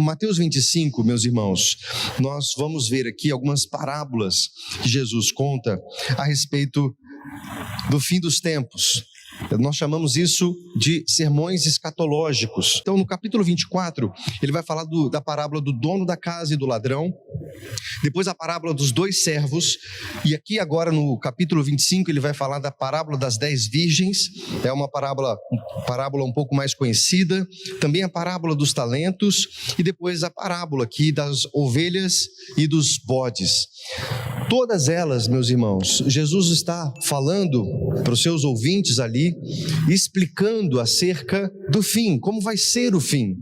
Mateus 25, meus irmãos, nós vamos ver aqui algumas parábolas que Jesus conta a respeito do fim dos tempos. Nós chamamos isso de sermões escatológicos. Então, no capítulo 24, ele vai falar da parábola do dono da casa e do ladrão, depois a parábola dos 2 servos, e aqui agora no capítulo 25 ele vai falar da parábola das 10 virgens, é uma parábola um pouco mais conhecida, também a parábola dos talentos, e depois a parábola aqui das ovelhas e dos bodes. Todas elas, meus irmãos, Jesus está falando para os seus ouvintes ali, explicando acerca do fim, como vai ser o fim,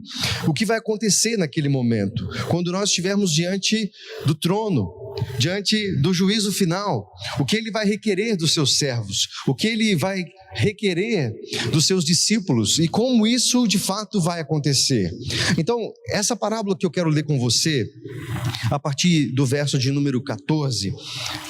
o que vai acontecer naquele momento, quando nós estivermos diante do trono, diante do juízo final, o que ele vai requerer dos seus servos, o que ele vai requerer dos seus discípulos e como isso de fato vai acontecer. Então, essa parábola que eu quero ler com você, a partir do verso de número 14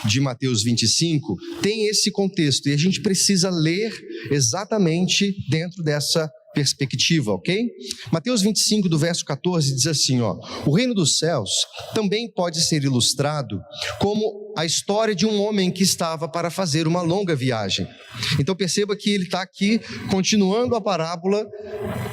de Mateus 25, tem esse contexto e a gente precisa ler exatamente dentro dessa perspectiva, ok? Mateus 25, do verso 14, diz assim, o reino dos céus também pode ser ilustrado como a história de um homem que estava para fazer uma longa viagem. Então perceba que ele está aqui continuando a parábola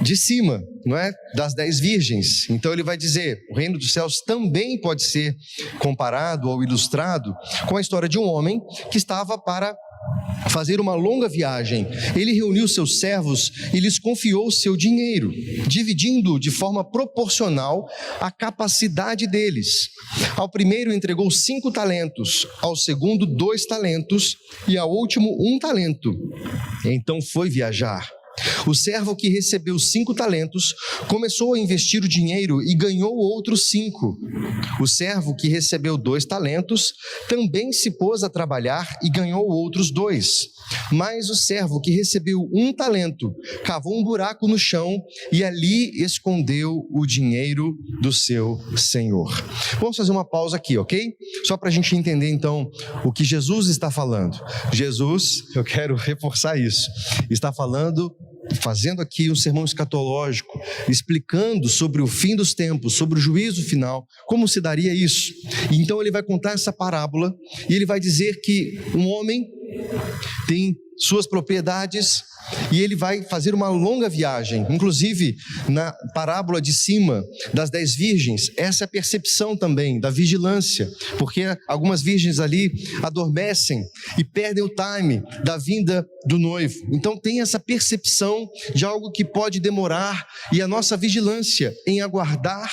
de cima, não é? Das 10 virgens. Então ele vai dizer, o reino dos céus também pode ser comparado ou ilustrado com a história de um homem que estava para fazer uma longa viagem. Ele reuniu seus servos e lhes confiou seu dinheiro, dividindo de forma proporcional a capacidade deles. Ao primeiro entregou 5 talentos, ao segundo 2 talentos e ao último 1 talento. Então foi viajar. O servo que recebeu 5 talentos começou a investir o dinheiro e ganhou outros 5. O servo que recebeu 2 talentos também se pôs a trabalhar e ganhou outros 2. Mas o servo que recebeu 1 talento cavou um buraco no chão e ali escondeu o dinheiro do seu senhor. Vamos fazer uma pausa aqui, ok? Só para a gente entender então o que Jesus está falando. Jesus, eu quero reforçar isso, está fazendo aqui um sermão escatológico, explicando sobre o fim dos tempos, sobre o juízo final, como se daria isso. E então ele vai contar essa parábola e ele vai dizer que um homem tem suas propriedades e ele vai fazer uma longa viagem. Inclusive, na parábola de cima das 10 virgens, essa é a percepção também da vigilância, porque algumas virgens ali adormecem e perdem o time da vinda do noivo. Então tem essa percepção de algo que pode demorar e a nossa vigilância em aguardar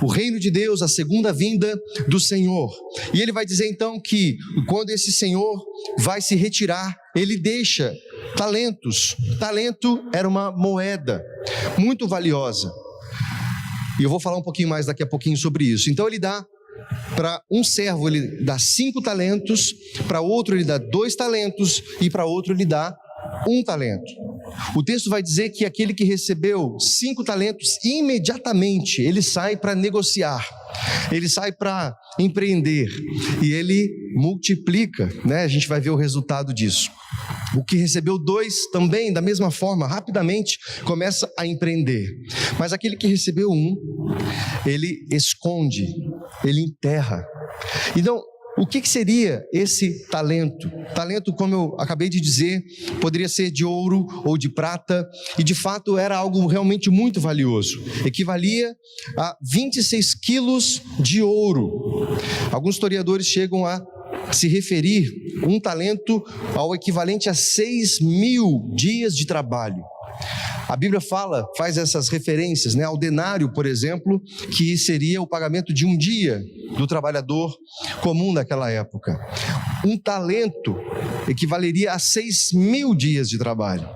o reino de Deus, a segunda vinda do Senhor. E ele vai dizer então que quando esse Senhor vai se retirar, ele deixa talentos. Talento era uma moeda muito valiosa. E eu vou falar um pouquinho mais daqui a pouquinho sobre isso. Então ele dá para um servo, ele dá 5 talentos, para outro ele dá 2 talentos e para outro ele dá 1 talento. O texto vai dizer que aquele que recebeu 5 talentos, imediatamente ele sai para negociar, ele sai para empreender e ele multiplica, né? A gente vai ver o resultado disso. O que recebeu 2 também, da mesma forma, rapidamente começa a empreender. Mas aquele que recebeu 1, ele esconde, ele enterra. Então, o que seria esse talento? Talento, como eu acabei de dizer, poderia ser de ouro ou de prata, e de fato era algo realmente muito valioso. Equivalia a 26 quilos de ouro. Alguns historiadores chegam a se referir um talento ao equivalente a 6.000 dias de trabalho. A Bíblia faz essas referências, né, ao denário, por exemplo, que seria o pagamento de um dia do trabalhador comum daquela época. Um talento equivaleria a 6.000 dias de trabalho.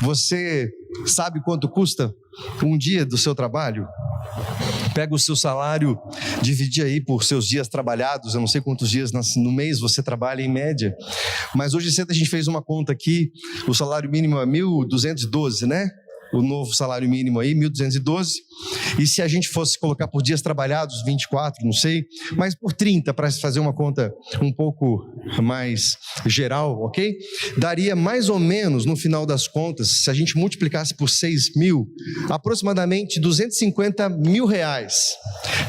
Você sabe quanto custa um dia do seu trabalho? Pega o seu salário, divide aí por seus dias trabalhados, eu não sei quantos dias no mês você trabalha em média, mas hoje cedo a gente fez uma conta aqui, o salário mínimo é 1.212, né? o novo salário mínimo aí, 1.212, e se a gente fosse colocar por dias trabalhados, 24, não sei, mas por 30, para fazer uma conta um pouco mais geral, ok? Daria mais ou menos, no final das contas, se a gente multiplicasse por 6.000, aproximadamente 250 mil reais.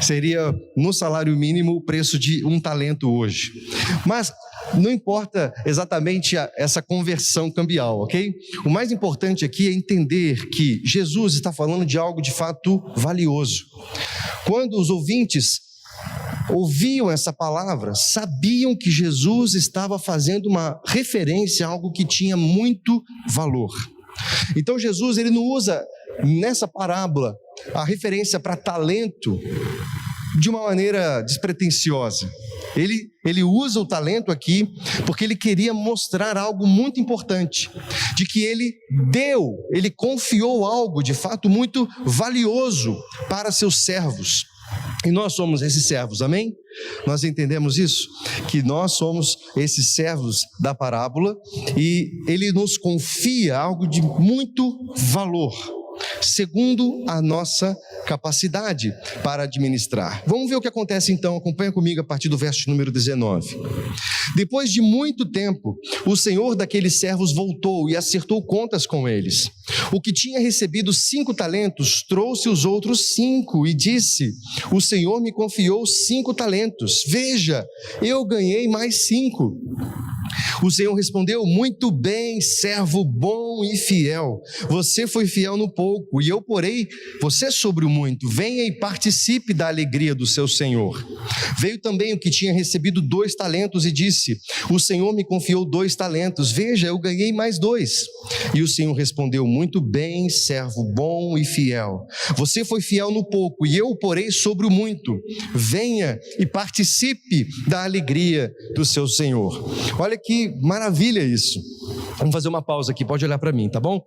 Seria, no salário mínimo, o preço de um talento hoje. Mas não importa exatamente essa conversão cambial, ok? O mais importante aqui é entender que Jesus está falando de algo de fato valioso. Quando os ouvintes ouviam essa palavra, sabiam que Jesus estava fazendo uma referência a algo que tinha muito valor. Então Jesus, ele não usa nessa parábola a referência para talento de uma maneira despretensiosa. Ele usa o talento aqui porque ele queria mostrar algo muito importante, de que ele confiou algo de fato muito valioso para seus servos. E nós somos esses servos, amém? Nós entendemos isso? Que nós somos esses servos da parábola e ele nos confia algo de muito valor, segundo a nossa capacidade para administrar. Vamos ver o que acontece então, acompanha comigo a partir do verso número 19. Depois de muito tempo, o senhor daqueles servos voltou e acertou contas com eles. O que tinha recebido 5 talentos, trouxe os outros 5 e disse: o senhor me confiou 5 talentos, veja, eu ganhei mais 5. O Senhor respondeu: muito bem, servo bom e fiel, você foi fiel no pouco, e eu porei você sobre o muito, venha e participe da alegria do seu Senhor. Veio também o que tinha recebido 2 talentos e disse: o Senhor me confiou 2 talentos, veja, eu ganhei mais 2. E o Senhor respondeu: muito bem, servo bom e fiel, você foi fiel no pouco, e eu o porei sobre o muito, venha e participe da alegria do seu Senhor. Olha que maravilha isso. Vamos fazer uma pausa aqui, pode olhar para mim, tá bom?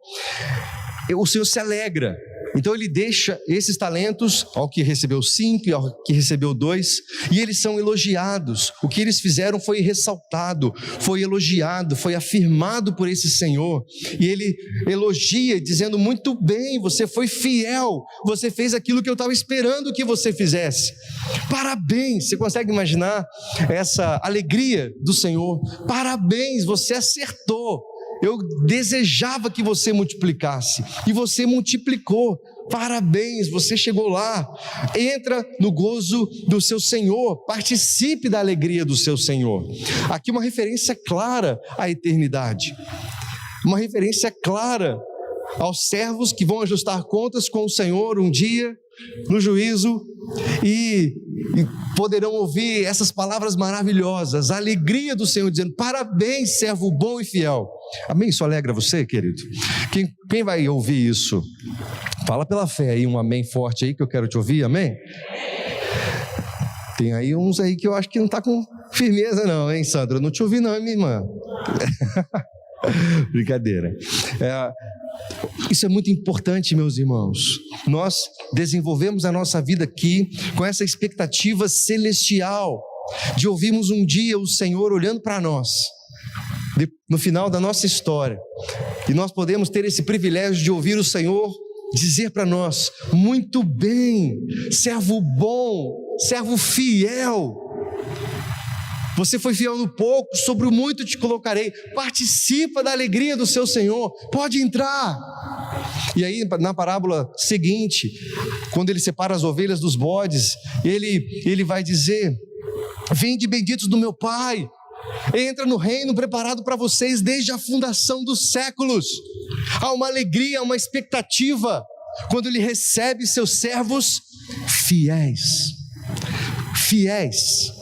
O Senhor se alegra. Então ele deixa esses talentos ao que recebeu 5 e ao que recebeu 2, e eles são elogiados. O que eles fizeram foi ressaltado, foi elogiado, foi afirmado por esse Senhor. E ele elogia dizendo: muito bem, você foi fiel, você fez aquilo que eu estava esperando que você fizesse. Parabéns, você consegue imaginar essa alegria do Senhor? Parabéns, você acertou. Eu desejava que você multiplicasse, e você multiplicou. Parabéns, você chegou lá. Entra no gozo do seu Senhor, participe da alegria do seu Senhor. Aqui uma referência clara à eternidade, uma referência clara aos servos que vão ajustar contas com o Senhor um dia no juízo, e poderão ouvir essas palavras maravilhosas, a alegria do Senhor dizendo: parabéns, servo bom e fiel. Amém? Isso alegra você, querido? Quem vai ouvir isso? Fala pela fé aí, um amém forte aí que eu quero te ouvir, amém? Tem aí uns aí que eu acho que não está com firmeza não, hein, Sandra? Eu não te ouvi não, minha irmã. Brincadeira. Isso é muito importante, meus irmãos. Nós desenvolvemos a nossa vida aqui com essa expectativa celestial de ouvirmos um dia o Senhor olhando para nós no final da nossa história, e nós podemos ter esse privilégio de ouvir o Senhor dizer para nós: muito bem, servo bom, servo fiel, você foi fiel no pouco, sobre o muito te colocarei. Participa da alegria do seu Senhor, pode entrar. E aí na parábola seguinte, quando ele separa as ovelhas dos bodes, ele vai dizer: vinde benditos do meu Pai, entra no reino preparado para vocês desde a fundação dos séculos. Há uma alegria, uma expectativa quando ele recebe seus servos fiéis. Fiéis.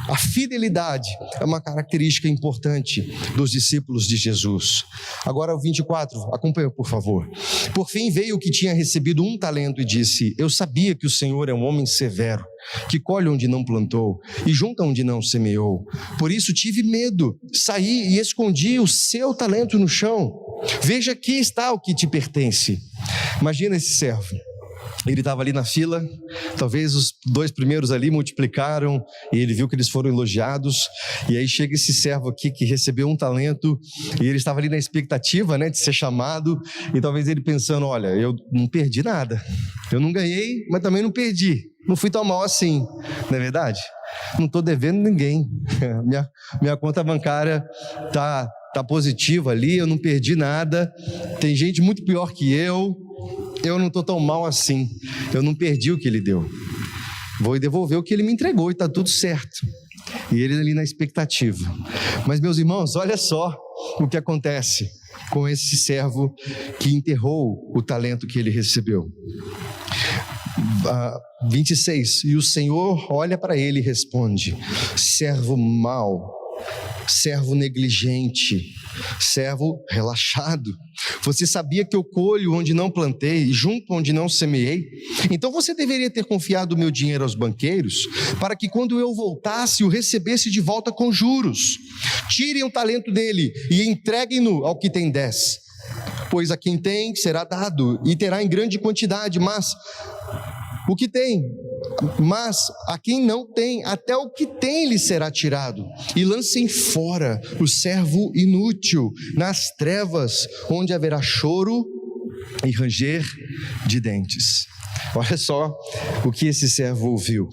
A fidelidade é uma característica importante dos discípulos de Jesus. Agora o 24, acompanha por favor. Por fim veio o que tinha recebido 1 talento e disse: eu sabia que o Senhor é um homem severo, que colhe onde não plantou e junta onde não semeou. Por isso tive medo, saí e escondi o seu talento no chão. Veja, aqui está o que te pertence. Imagina esse servo. Ele estava ali na fila, talvez os 2 primeiros ali multiplicaram, e ele viu que eles foram elogiados, e aí chega esse servo aqui que recebeu 1 talento, e ele estava ali na expectativa, né, de ser chamado, e talvez ele pensando, olha, eu não perdi nada, eu não ganhei, mas também não perdi, não fui tão mal assim, não é verdade? Não estou devendo ninguém, minha conta bancária tá positiva ali, eu não perdi nada, tem gente muito pior que eu não estou tão mal assim, eu não perdi o que ele deu, vou devolver o que ele me entregou e está tudo certo. E ele ali na expectativa. Mas meus irmãos, olha só o que acontece com esse servo que enterrou o talento que ele recebeu. 26, e o Senhor olha para ele e responde: servo mau, servo negligente, servo relaxado, você sabia que eu colho onde não plantei e junto onde não semeei? Então você deveria ter confiado o meu dinheiro aos banqueiros, para que quando eu voltasse o recebesse de volta com juros. Tirem o talento dele e entreguem-no ao que tem 10, pois a quem tem será dado e terá em grande quantidade, mas a quem não tem, até o que tem lhe será tirado. E lancem fora o servo inútil nas trevas, onde haverá choro e ranger de dentes. Olha só o que esse servo ouviu.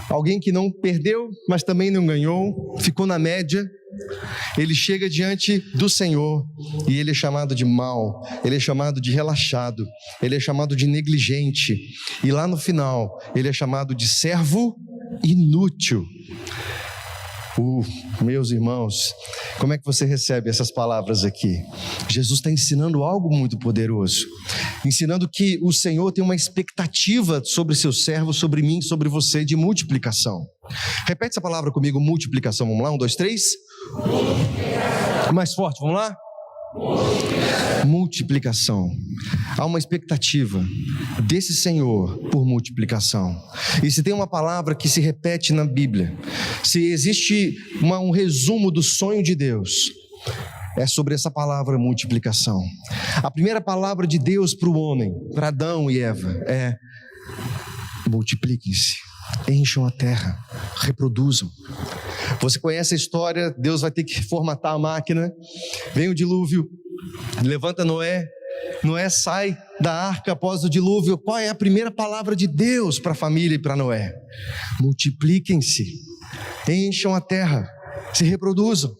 Alguém que não perdeu, mas também não ganhou, ficou na média. Ele chega diante do Senhor e ele é chamado de mau, ele é chamado de relaxado, ele é chamado de negligente, e lá no final ele é chamado de servo inútil. Meus irmãos, como é que você recebe essas palavras aqui? Jesus está ensinando algo muito poderoso, ensinando que o Senhor tem uma expectativa sobre seu servo, sobre mim, sobre você, de multiplicação. Repete essa palavra comigo, multiplicação. Vamos lá, 1, 2, 3. Mais forte, vamos lá? Multiplicação. Há uma expectativa desse Senhor por multiplicação. E se tem uma palavra que se repete na Bíblia, se existe um resumo do sonho de Deus, é sobre essa palavra multiplicação. A primeira palavra de Deus para o homem, para Adão e Eva, é: multipliquem-se, encham a terra, reproduzam. Você conhece a história, Deus vai ter que formatar a máquina, vem o dilúvio, levanta Noé sai da arca após o dilúvio. Qual é a primeira palavra de Deus para a família e para Noé? Multipliquem-se, encham a terra, se reproduzam.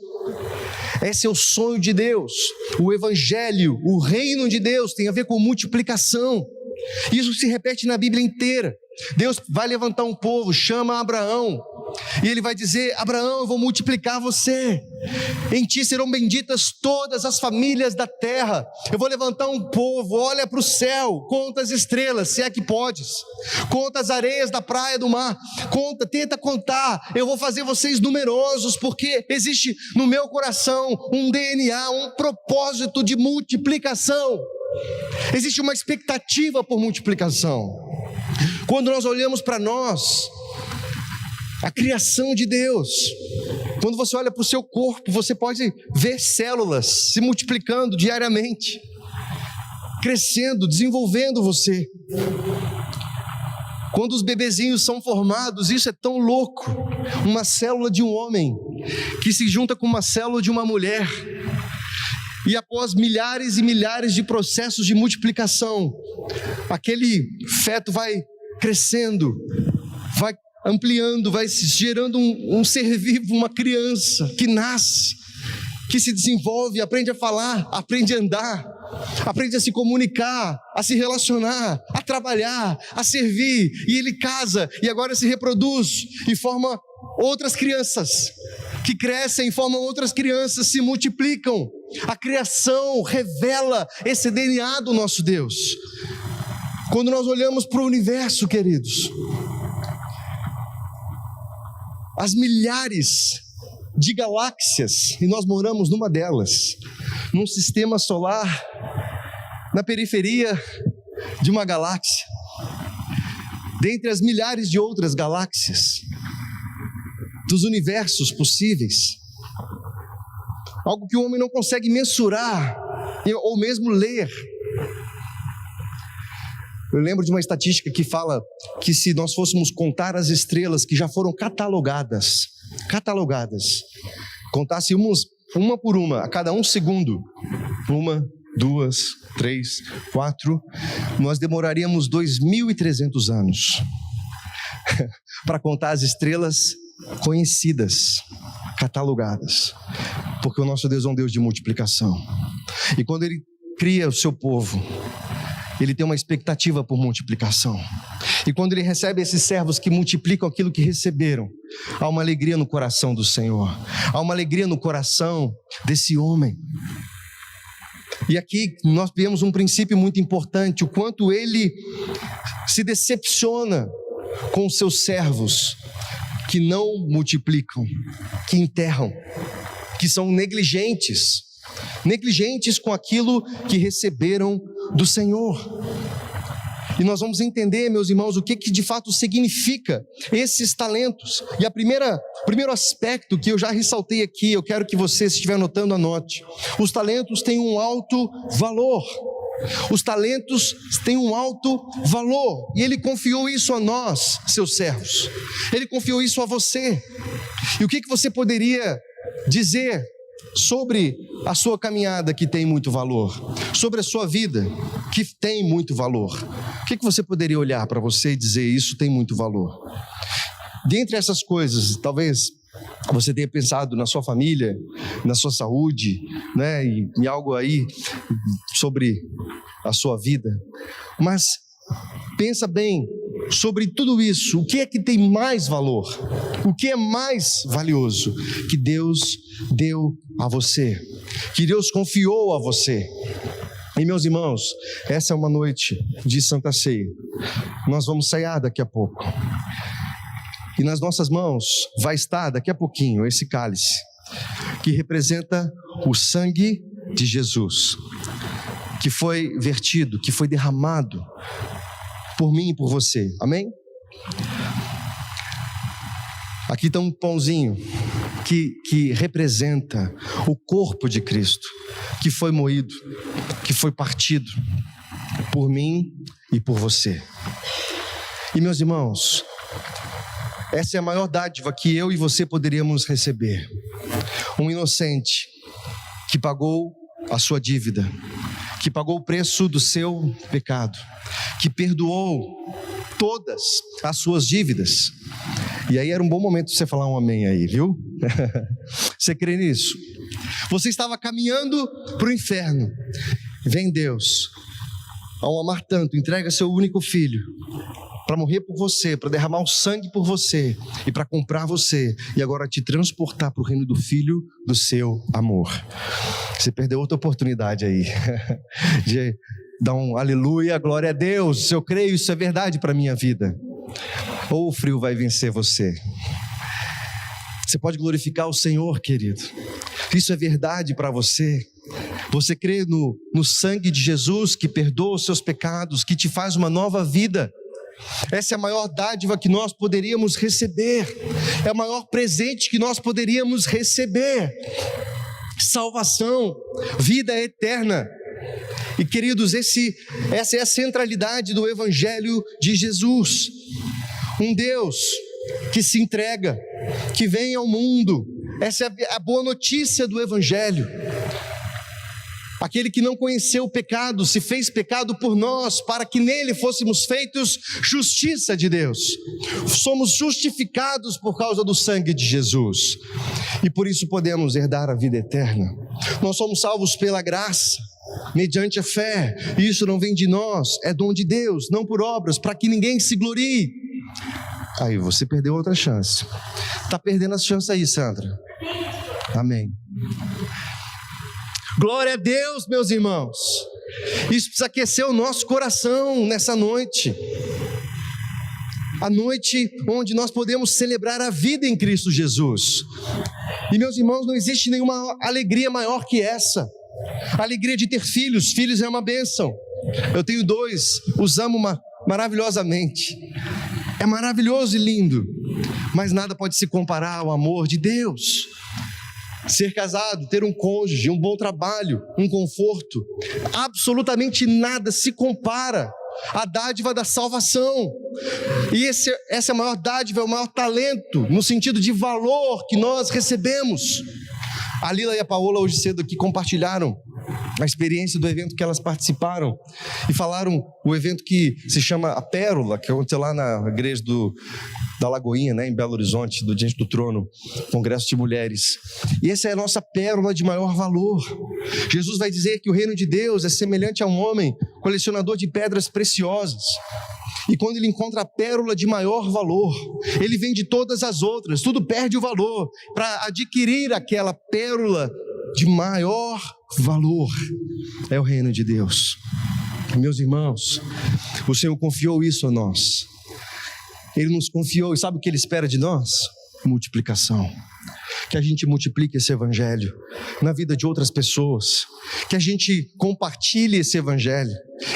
Esse é o sonho de Deus. O evangelho, o reino de Deus tem a ver com multiplicação. Isso se repete na Bíblia inteira. Deus vai levantar um povo, chama Abraão, e ele vai dizer: Abraão, eu vou multiplicar você, em ti serão benditas todas as famílias da terra. Eu vou levantar um povo, olha para o céu, conta as estrelas, se é que podes, conta as areias da praia do mar, tenta contar, eu vou fazer vocês numerosos, porque existe no meu coração um DNA, um propósito de multiplicação. Existe uma expectativa por multiplicação. Quando nós olhamos para nós, a criação de Deus, quando você olha para o seu corpo, você pode ver células se multiplicando diariamente, crescendo, desenvolvendo você. Quando os bebezinhos são formados, isso é tão louco. Uma célula de um homem que se junta com uma célula de uma mulher, e após milhares e milhares de processos de multiplicação, aquele feto vai crescendo, vai ampliando, vai gerando um ser vivo, uma criança que nasce, que se desenvolve, aprende a falar, aprende a andar, aprende a se comunicar, a se relacionar, a trabalhar, a servir, e ele casa, e agora se reproduz e forma outras crianças, que crescem, formam outras crianças, se multiplicam. A criação revela esse DNA do nosso Deus. Quando nós olhamos para o universo, queridos, as milhares de galáxias, e nós moramos numa delas, num sistema solar, na periferia de uma galáxia, dentre as milhares de outras galáxias, dos universos possíveis, algo que o homem não consegue mensurar, ou mesmo ler. Eu lembro de uma estatística que fala que se nós fôssemos contar as estrelas que já foram catalogadas, contássemos uma por uma, a cada 1 segundo, 1, 2, 3, 4, nós demoraríamos 2.300 anos para contar as estrelas conhecidas, catalogadas, porque o nosso Deus é um Deus de multiplicação, e quando Ele cria o seu povo, Ele tem uma expectativa por multiplicação, e quando Ele recebe esses servos que multiplicam aquilo que receberam, há uma alegria no coração do Senhor, há uma alegria no coração desse homem. E aqui nós vemos um princípio muito importante, o quanto ele se decepciona com os seus servos que não multiplicam, que enterram, que são negligentes com aquilo que receberam do Senhor. E nós vamos entender, meus irmãos, o que de fato significa esses talentos. E o primeiro aspecto que eu já ressaltei aqui, eu quero que você, se estiver anotando, anote. Os talentos têm um alto valor. Os talentos têm um alto valor. E Ele confiou isso a nós, seus servos. Ele confiou isso a você. E o que você poderia dizer sobre a sua caminhada que tem muito valor, sobre a sua vida que tem muito valor? O que você poderia olhar para você e dizer: isso tem muito valor? Dentre essas coisas, talvez você tenha pensado na sua família, na sua saúde, né, em algo aí sobre a sua vida, mas pensa bem sobre tudo isso. O que é que tem mais valor? O que é mais valioso que Deus deu a você, que Deus confiou a você? E meus irmãos, essa é uma noite de Santa Ceia. Nós vamos ceiar daqui a pouco, e nas nossas mãos vai estar daqui a pouquinho esse cálice que representa o sangue de Jesus, que foi vertido, que foi derramado por mim e por você, amém? Aqui está um pãozinho que representa o corpo de Cristo, que foi moído, que foi partido por mim e por você. E meus irmãos, essa é a maior dádiva que eu e você poderíamos receber. Um inocente que pagou a sua dívida, que pagou o preço do seu pecado, que perdoou todas as suas dívidas. E aí era um bom momento de você falar um amém aí, viu? Você crê nisso? Você estava caminhando para o inferno. Vem Deus, ao amar tanto, entrega seu único filho para morrer por você, para derramar o sangue por você e para comprar você, e agora te transportar para o reino do Filho do seu amor. Você perdeu outra oportunidade aí de dar um aleluia, glória a Deus. Se eu creio, isso é verdade para a minha vida. Ou o frio vai vencer você. Você pode glorificar o Senhor, querido. Isso é verdade para você. Você crê no sangue de Jesus que perdoa os seus pecados, que te faz uma nova vida. Essa é a maior dádiva que nós poderíamos receber, é o maior presente que nós poderíamos receber: salvação, vida eterna. E queridos, essa é a centralidade do Evangelho de Jesus. Um Deus que se entrega, que vem ao mundo. Essa é a boa notícia do Evangelho. Aquele que não conheceu o pecado, se fez pecado por nós, para que nele fôssemos feitos justiça de Deus. Somos justificados por causa do sangue de Jesus, e por isso podemos herdar a vida eterna. Nós somos salvos pela graça, mediante a fé, e isso não vem de nós, é dom de Deus, não por obras, para que ninguém se glorie. Aí você perdeu outra chance. Está perdendo essa chance aí, Sandra. Amém. Glória a Deus, meus irmãos. Isso precisa aquecer o nosso coração nessa noite. A noite onde nós podemos celebrar a vida em Cristo Jesus. E meus irmãos, não existe nenhuma alegria maior que essa. A alegria de ter filhos. Filhos é uma bênção. Eu tenho 2, os amo maravilhosamente. É maravilhoso e lindo, mas nada pode se comparar ao amor de Deus. Ser casado, ter um cônjuge, um bom trabalho, um conforto, absolutamente nada se compara a dádiva da salvação. E essa é a maior dádiva, é o maior talento, no sentido de valor que nós recebemos. A Lila e a Paola hoje cedo aqui compartilharam a experiência do evento que elas participaram e falaram o evento que se chama A Pérola, que aconteceu lá na igreja da Lagoinha, né, em Belo Horizonte, do Diante do Trono, Congresso de Mulheres. E essa é a nossa pérola de maior valor. Jesus vai dizer que o reino de Deus é semelhante a um homem colecionador de pedras preciosas. E quando ele encontra a pérola de maior valor, ele vende todas as outras, tudo perde o valor, para adquirir aquela pérola de maior valor. É o reino de Deus. Meus irmãos, o Senhor confiou isso a nós. Ele nos confiou, e sabe o que Ele espera de nós? Multiplicação. Que a gente multiplique esse evangelho na vida de outras pessoas, que a gente compartilhe esse evangelho,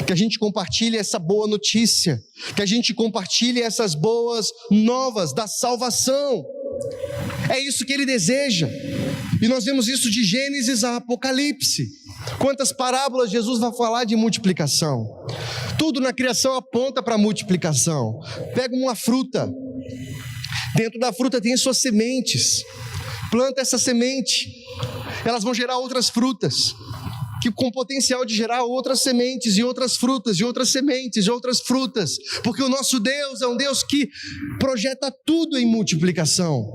que a gente compartilhe essa boa notícia, que a gente compartilhe essas boas novas da salvação. É isso que Ele deseja, e nós vemos isso de Gênesis a Apocalipse. Quantas parábolas Jesus vai falar de multiplicação? Tudo na criação aponta para a multiplicação. Pega uma fruta, dentro da fruta tem suas sementes. Planta essa semente, elas vão gerar outras frutas, que com potencial de gerar outras sementes e outras frutas e outras sementes e outras frutas, porque o nosso Deus é um Deus que projeta tudo em multiplicação.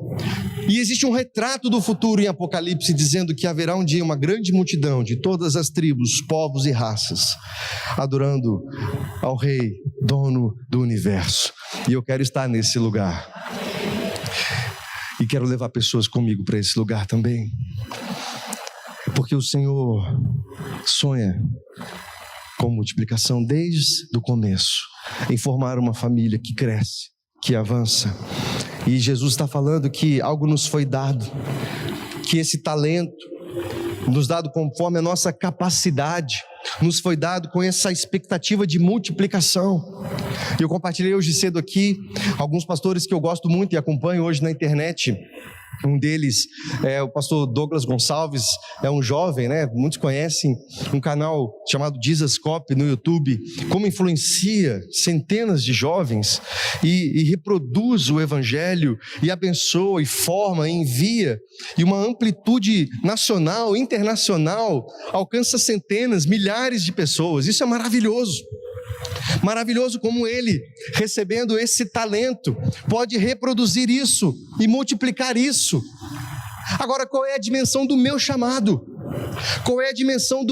E existe um retrato do futuro em Apocalipse dizendo que haverá um dia uma grande multidão de todas as tribos, povos e raças, adorando ao Rei, dono do universo. E eu quero estar nesse lugar. E quero levar pessoas comigo para esse lugar também. Porque o Senhor sonha com multiplicação desde o começo, em formar uma família que cresce, que avança. E Jesus está falando que algo nos foi dado, que esse talento nos dado conforme a nossa capacidade, nos foi dado com essa expectativa de multiplicação. Eu compartilhei hoje cedo aqui alguns pastores que eu gosto muito e acompanho hoje na internet. Um deles é o pastor Douglas Gonçalves, é um jovem, né? Muitos conhecem, um canal chamado Jesus Cop no YouTube, como influencia centenas de jovens e reproduz o evangelho e abençoa e forma, e envia, e uma amplitude nacional, internacional, alcança centenas, milhares de pessoas. Isso é maravilhoso. Maravilhoso como ele, recebendo esse talento, pode reproduzir isso e multiplicar isso. Agora, qual é a dimensão do meu chamado? Qual é a dimensão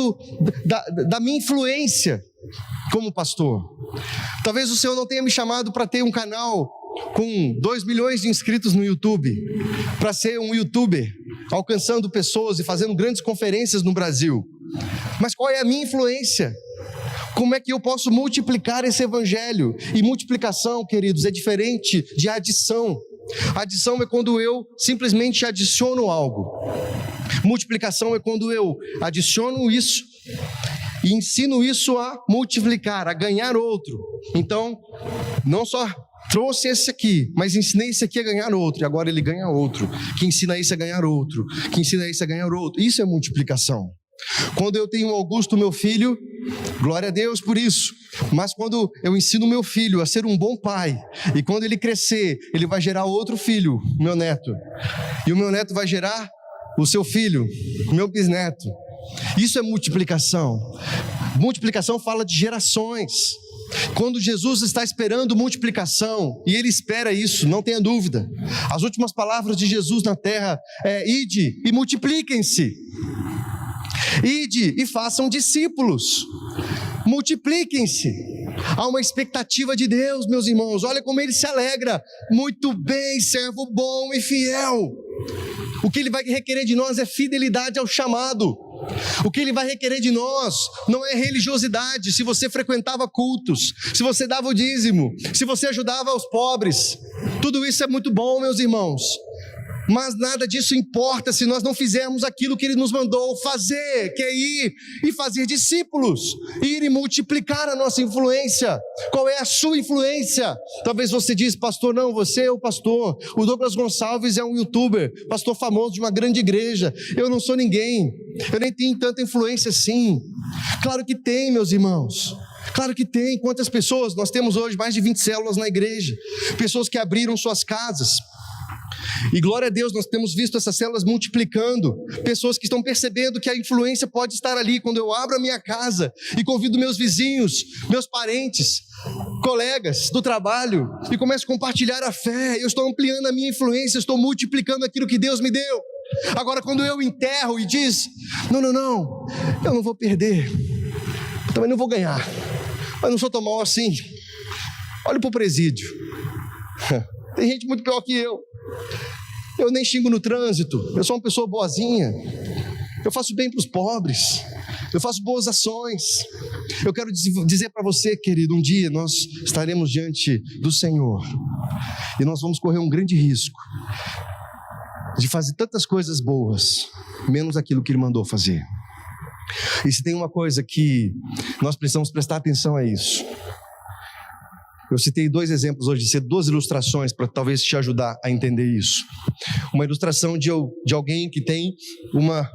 da minha influência como pastor? Talvez o Senhor não tenha me chamado para ter um canal com 2 milhões de inscritos no YouTube, para ser um youtuber, alcançando pessoas e fazendo grandes conferências no Brasil. Mas qual é a minha influência? Como é que eu posso multiplicar esse evangelho? E multiplicação, queridos, é diferente de adição. Adição é quando eu simplesmente adiciono algo. Multiplicação é quando eu adiciono isso e ensino isso a multiplicar, a ganhar outro. Então, não só trouxe esse aqui, mas ensinei esse aqui a ganhar outro, e agora ele ganha outro, que ensina esse a ganhar outro, que ensina esse a ganhar outro. Isso é multiplicação. Quando eu tenho Augusto, meu filho, glória a Deus por isso. Mas quando eu ensino meu filho a ser um bom pai, e quando ele crescer, ele vai gerar outro filho, meu neto, e o meu neto vai gerar o seu filho, meu bisneto. Isso é multiplicação. Multiplicação fala de gerações. Quando Jesus está esperando multiplicação, e Ele espera isso, não tenha dúvida. As últimas palavras de Jesus na terra é: ide e multipliquem-se. Ide e façam discípulos, multipliquem-se. Há uma expectativa de Deus, meus irmãos. Olha como Ele se alegra. Muito bem, servo bom e fiel. O que Ele vai requerer de nós é fidelidade ao chamado. O que Ele vai requerer de nós não é religiosidade. Se você frequentava cultos, se você dava o dízimo, se você ajudava os pobres, tudo isso é muito bom, meus irmãos. Mas nada disso importa se nós não fizermos aquilo que Ele nos mandou fazer, que é ir e fazer discípulos, ir e multiplicar a nossa influência. Qual é a sua influência? Talvez você diz: pastor, não, você é o pastor. O Douglas Gonçalves é um youtuber, pastor famoso de uma grande igreja. Eu não sou ninguém, eu nem tenho tanta influência assim. Claro que tem, meus irmãos. Claro que tem. Quantas pessoas? Nós temos hoje mais de 20 células na igreja. Pessoas que abriram suas casas. E glória a Deus, nós temos visto essas células multiplicando. Pessoas que estão percebendo que a influência pode estar ali. Quando eu abro a minha casa e convido meus vizinhos, meus parentes, colegas do trabalho e começo a compartilhar a fé, eu estou ampliando a minha influência, estou multiplicando aquilo que Deus me deu. Agora, quando eu enterro e diz, não, eu não vou perder, também não vou ganhar, mas não sou tão mal assim. Olha para o presídio, tem gente muito pior que eu nem xingo no trânsito, eu sou uma pessoa boazinha, eu faço bem para os pobres, eu faço boas ações. Eu quero dizer para você, querido, um dia nós estaremos diante do Senhor e nós vamos correr um grande risco de fazer tantas coisas boas, menos aquilo que Ele mandou fazer. E se tem uma coisa que nós precisamos prestar atenção é isso. Eu citei 2 exemplos hoje, 2 ilustrações para talvez te ajudar a entender isso. Uma ilustração de alguém que tem uma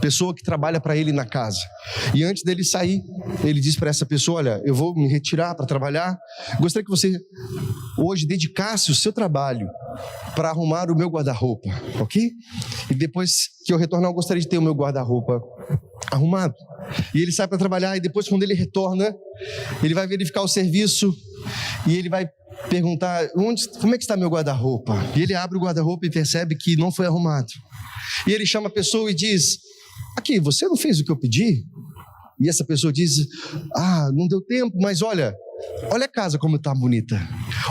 pessoa que trabalha para ele na casa. E antes dele sair, ele diz para essa pessoa, olha, eu vou me retirar para trabalhar. Gostaria que você hoje dedicasse o seu trabalho para arrumar o meu guarda-roupa, ok? E depois que eu retornar, eu gostaria de ter o meu guarda-roupa arrumado. E ele sai para trabalhar e depois quando ele retorna, ele vai verificar o serviço e ele vai perguntar, como é que está meu guarda-roupa? E ele abre o guarda-roupa e percebe que não foi arrumado. E ele chama a pessoa e diz, aqui, você não fez o que eu pedi? E essa pessoa diz, não deu tempo, mas olha a casa como está bonita,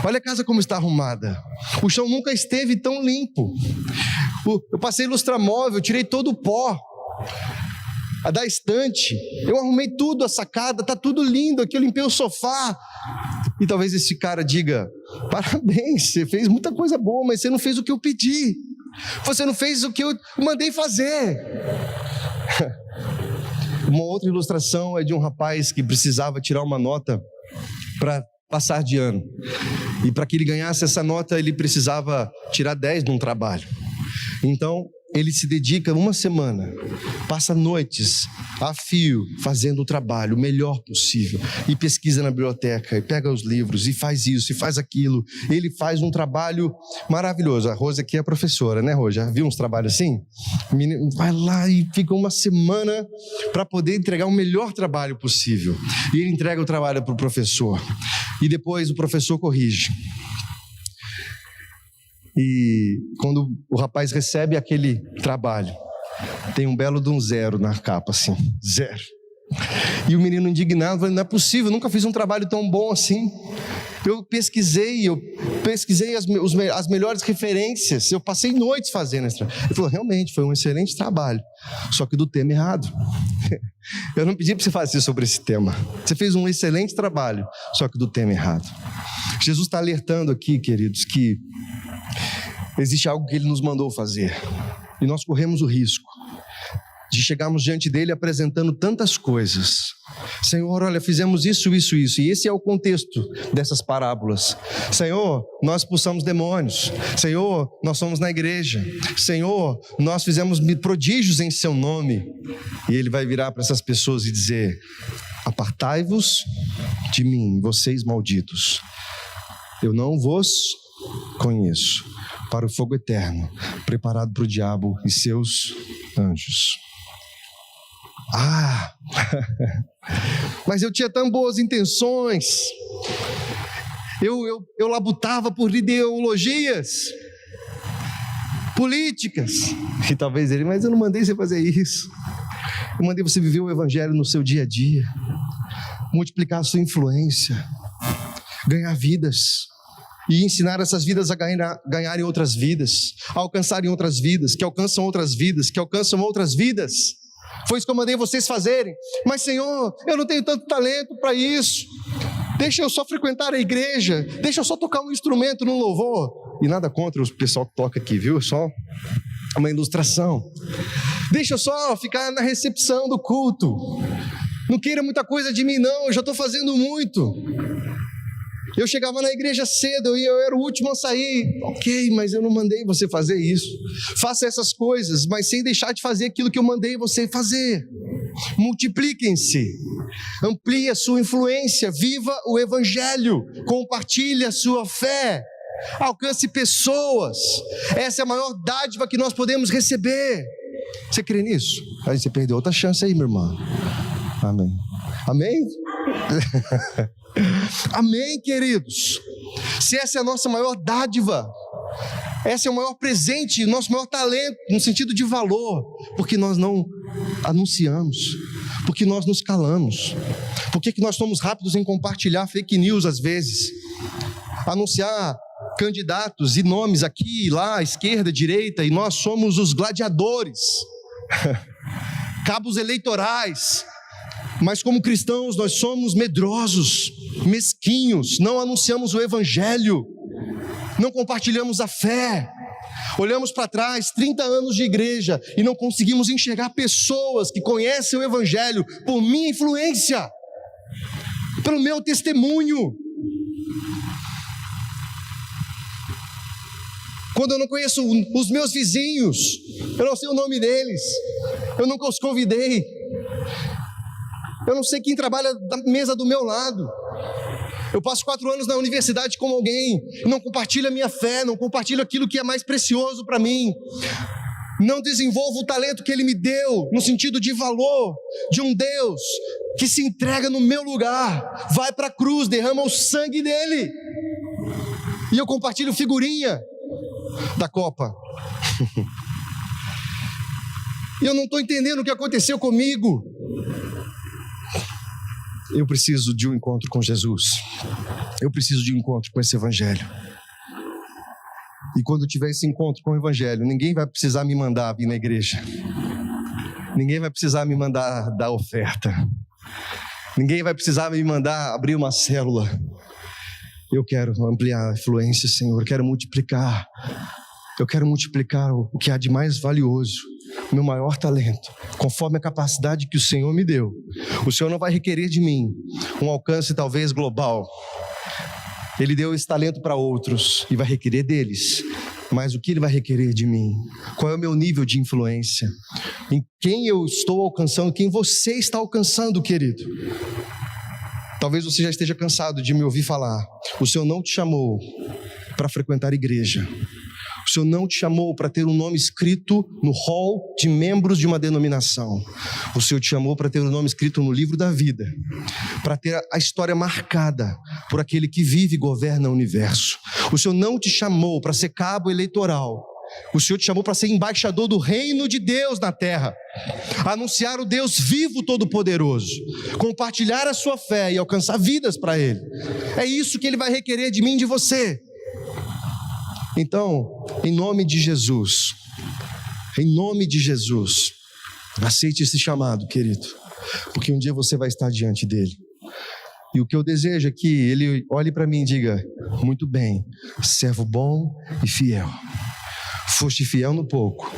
olha a casa como está arrumada, o chão nunca esteve tão limpo, eu passei lustramóvel, tirei todo o pó da estante, eu arrumei tudo, a sacada, está tudo lindo aqui, eu limpei o sofá. E talvez esse cara diga, parabéns, você fez muita coisa boa, mas você não fez o que eu pedi, você não fez o que eu mandei fazer. Uma outra ilustração é de um rapaz que precisava tirar uma nota para passar de ano. E para que ele ganhasse essa nota, ele precisava tirar 10 num trabalho. Então, ele se dedica uma semana, passa noites a fio fazendo o trabalho o melhor possível. E pesquisa na biblioteca, e pega os livros, e faz isso, e faz aquilo. Ele faz um trabalho maravilhoso. A Rose aqui é professora, né, Rose? Já viu uns trabalhos assim? O menino vai lá e fica uma semana para poder entregar o melhor trabalho possível. E ele entrega o trabalho para o professor. E depois o professor corrige. E quando o rapaz recebe aquele trabalho, tem um belo de um 0 na capa, assim, 0. E o menino indignado, falando, não é possível, nunca fiz um trabalho tão bom assim. Eu pesquisei as melhores referências, eu passei noites fazendo esse trabalho. Ele falou, realmente, foi um excelente trabalho, só que do tema errado. Eu não pedi para você fazer sobre esse tema. Você fez um excelente trabalho, só que do tema errado. Jesus está alertando aqui, queridos, que existe algo que Ele nos mandou fazer. E nós corremos o risco de chegarmos diante dEle apresentando tantas coisas. Senhor, olha, fizemos isso. E esse é o contexto dessas parábolas. Senhor, nós expulsamos demônios. Senhor, nós somos na igreja. Senhor, nós fizemos prodígios em Seu nome. E Ele vai virar para essas pessoas e dizer, apartai-vos de mim, vocês malditos. Eu não vos conheço, para o fogo eterno, preparado para o diabo e seus anjos. Mas eu tinha tão boas intenções, eu labutava por ideologias políticas, e talvez ele, mas eu não mandei você fazer isso, eu mandei você viver o evangelho no seu dia a dia, multiplicar a sua influência, ganhar vidas, e ensinar essas vidas a ganharem outras vidas, a alcançarem outras vidas, que alcançam outras vidas, que alcançam outras vidas. Foi isso que eu mandei vocês fazerem. Mas Senhor, eu não tenho tanto talento para isso. Deixa eu só frequentar a igreja, deixa eu só tocar um instrumento no louvor. E nada contra o pessoal que toca aqui, viu? Só uma ilustração. Deixa eu só ficar na recepção do culto. Não queira muita coisa de mim não, eu já estou fazendo muito. Eu chegava na igreja cedo e eu era o último a sair. Ok, mas eu não mandei você fazer isso. Faça essas coisas, mas sem deixar de fazer aquilo que eu mandei você fazer. multipliquem-se, amplie a sua influência, viva o Evangelho, compartilhe a sua fé, alcance pessoas. Essa é a maior dádiva que nós podemos receber. Você crê nisso? Aí você perdeu outra chance aí, minha irmã. Amém. Amém? Amém, queridos. Se essa é a nossa maior dádiva, esse é o maior presente, o nosso maior talento, no sentido de valor, porque nós não anunciamos, porque nós nos calamos, porque que nós somos rápidos em compartilhar fake news às vezes, anunciar candidatos e nomes aqui e lá, esquerda, direita, e nós somos os gladiadores, cabos eleitorais, mas como cristãos nós somos medrosos, mesquinhos, não anunciamos o Evangelho, não compartilhamos a fé, olhamos para trás, 30 anos de igreja, e não conseguimos enxergar pessoas que conhecem o Evangelho por minha influência, pelo meu testemunho. Quando eu não conheço os meus vizinhos, eu não sei o nome deles, eu nunca os convidei, eu não sei quem trabalha na mesa do meu lado, eu passo 4 anos na universidade com alguém, não compartilho a minha fé, não compartilho aquilo que é mais precioso para mim, não desenvolvo o talento que Ele me deu, no sentido de valor, de um Deus que se entrega no meu lugar, vai para a cruz, derrama o sangue dEle, e eu compartilho figurinha da Copa, e eu não estou entendendo o que aconteceu comigo. Eu preciso de um encontro com Jesus, eu preciso de um encontro com esse Evangelho, e quando eu tiver esse encontro com o Evangelho, ninguém vai precisar me mandar vir na igreja, ninguém vai precisar me mandar dar oferta, ninguém vai precisar me mandar abrir uma célula. Eu quero ampliar a influência, Senhor, eu quero multiplicar o que há de mais valioso, o meu maior talento, conforme a capacidade que o Senhor me deu. O Senhor não vai requerer de mim um alcance talvez global, Ele deu esse talento para outros e vai requerer deles, mas o que Ele vai requerer de mim? Qual é o meu nível de influência? Em quem eu estou alcançando, quem você está alcançando, querido? Talvez você já esteja cansado de me ouvir falar. O Senhor não te chamou para frequentar igreja. O Senhor não te chamou para ter um nome escrito no hall de membros de uma denominação. O Senhor te chamou para ter um nome escrito no livro da vida, para ter a história marcada por aquele que vive e governa o universo. O Senhor não te chamou para ser cabo eleitoral. O Senhor te chamou para ser embaixador do reino de Deus na terra, anunciar o Deus vivo todo-poderoso, compartilhar a sua fé e alcançar vidas para Ele. É isso que Ele vai requerer de mim e de você. Então, em nome de Jesus, aceite esse chamado, querido, porque um dia você vai estar diante dEle. E o que eu desejo é que Ele olhe para mim e diga: muito bem, servo bom e fiel. Foste fiel no pouco,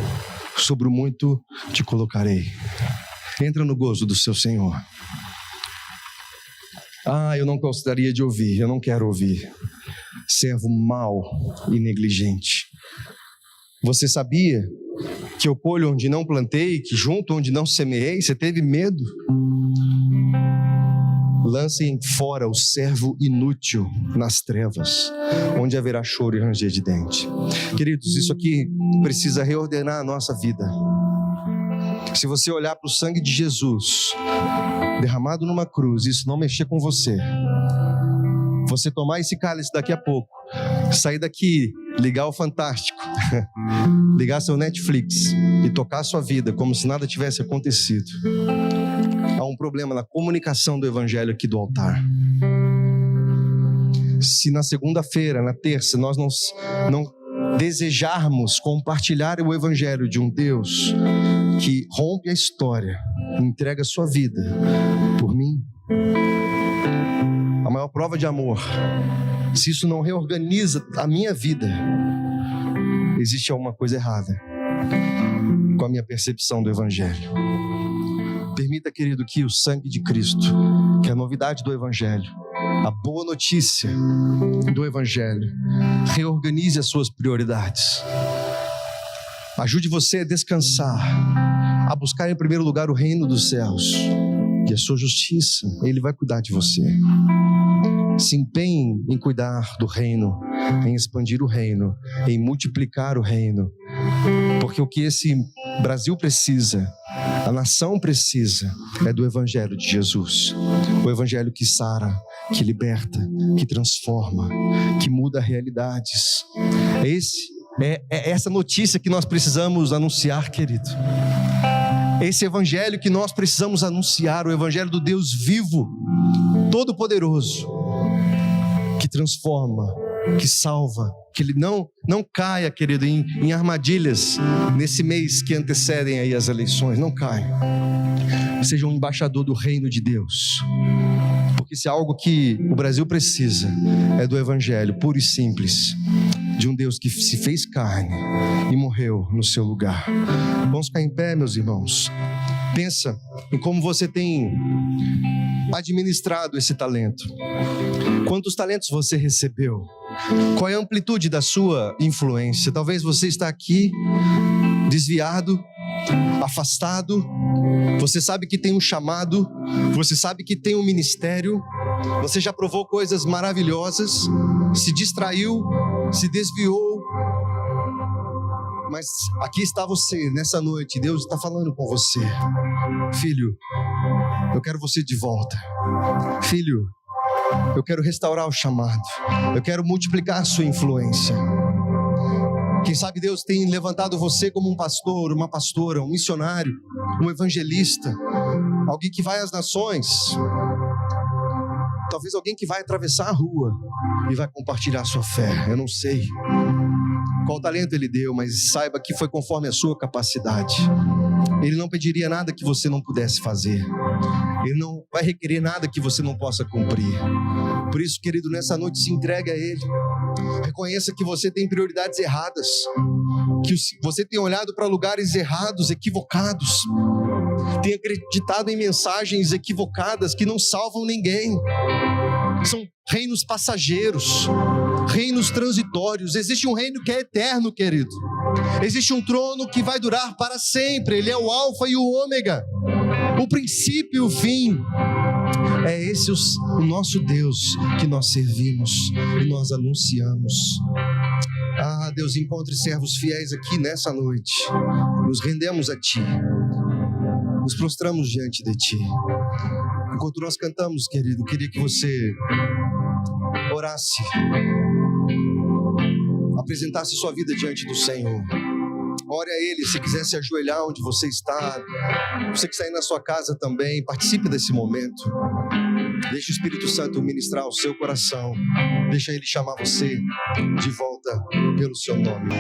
sobre o muito te colocarei. Entra no gozo do seu Senhor. Eu não gostaria de ouvir, eu não quero ouvir. Servo mau e negligente. Você sabia que eu colho onde não plantei, que junto onde não semeei? Você teve medo? Lancem fora o servo inútil nas trevas, onde haverá choro e ranger de dente. Queridos, isso aqui precisa reordenar a nossa vida. Se você olhar para o sangue de Jesus derramado numa cruz, isso não mexer com você, você tomar esse cálice daqui a pouco, sair daqui, ligar o Fantástico, ligar seu Netflix e tocar a sua vida como se nada tivesse acontecido, há um problema na comunicação do Evangelho aqui do altar. Se na segunda-feira, na terça, nós não desejarmos compartilhar o Evangelho de um Deus que rompe a história, entrega a sua vida por mim, a maior prova de amor, se isso não reorganiza a minha vida, existe alguma coisa errada com a minha percepção do Evangelho. Permita, querido, que o sangue de Cristo, que é a novidade do Evangelho, a boa notícia do Evangelho, reorganize as suas prioridades. Ajude você a descansar, a buscar em primeiro lugar o reino dos céus e a sua justiça, Ele vai cuidar de você. Se empenhe em cuidar do reino, em expandir o reino, em multiplicar o reino, porque o que esse Brasil precisa, a nação precisa, é do Evangelho de Jesus. O Evangelho que sara, que liberta, que transforma, que muda realidades. É essa notícia que nós precisamos anunciar, querido. Esse Evangelho que nós precisamos anunciar, o Evangelho do Deus vivo, todo-poderoso, que transforma, que salva, que ele não caia, querido, em armadilhas nesse mês que antecedem aí as eleições. Não caia. Seja um embaixador do reino de Deus, porque se há algo que o Brasil precisa, é do Evangelho puro e simples, de um Deus que se fez carne e morreu no seu lugar. Vamos ficar em pé, meus irmãos. Pensa em como você tem administrado esse talento. Quantos talentos você recebeu? Qual é a amplitude da sua influência? Talvez você está aqui desviado, afastado. Você sabe que tem um chamado, você sabe que tem um ministério, você já provou coisas maravilhosas, se distraiu, se desviou, mas aqui está você nessa noite. Deus está falando com você: filho, eu quero você de volta. Filho, eu quero restaurar o chamado, eu quero multiplicar a sua influência. Quem sabe Deus tem levantado você como um pastor, uma pastora, um missionário, um evangelista, alguém que vai às nações, talvez alguém que vai atravessar a rua e vai compartilhar a sua fé. Eu não sei qual talento Ele deu, mas saiba que foi conforme a sua capacidade. Ele não pediria nada que você não pudesse fazer. Ele não vai requerer nada que você não possa cumprir. Por isso, querido, nessa noite se entregue a Ele. Reconheça que você tem prioridades erradas, que você tem olhado para lugares errados, equivocados, tem acreditado em mensagens equivocadas que não salvam ninguém. São reinos passageiros, reinos transitórios. Existe um reino que é eterno, querido. Existe um trono que vai durar para sempre. Ele é o alfa e o ômega, o princípio e o fim. É esse o nosso Deus que nós servimos e nós anunciamos. Ah, Deus, encontre servos fiéis aqui nessa noite. Nos rendemos a Ti, nos prostramos diante de Ti. Enquanto nós cantamos, querido, queria que você orasse, apresentasse sua vida diante do Senhor. Ore a Ele. Se quiser se ajoelhar onde você está, você que está aí na sua casa também, participe desse momento. Deixe o Espírito Santo ministrar o seu coração. Deixa Ele chamar você de volta pelo seu nome.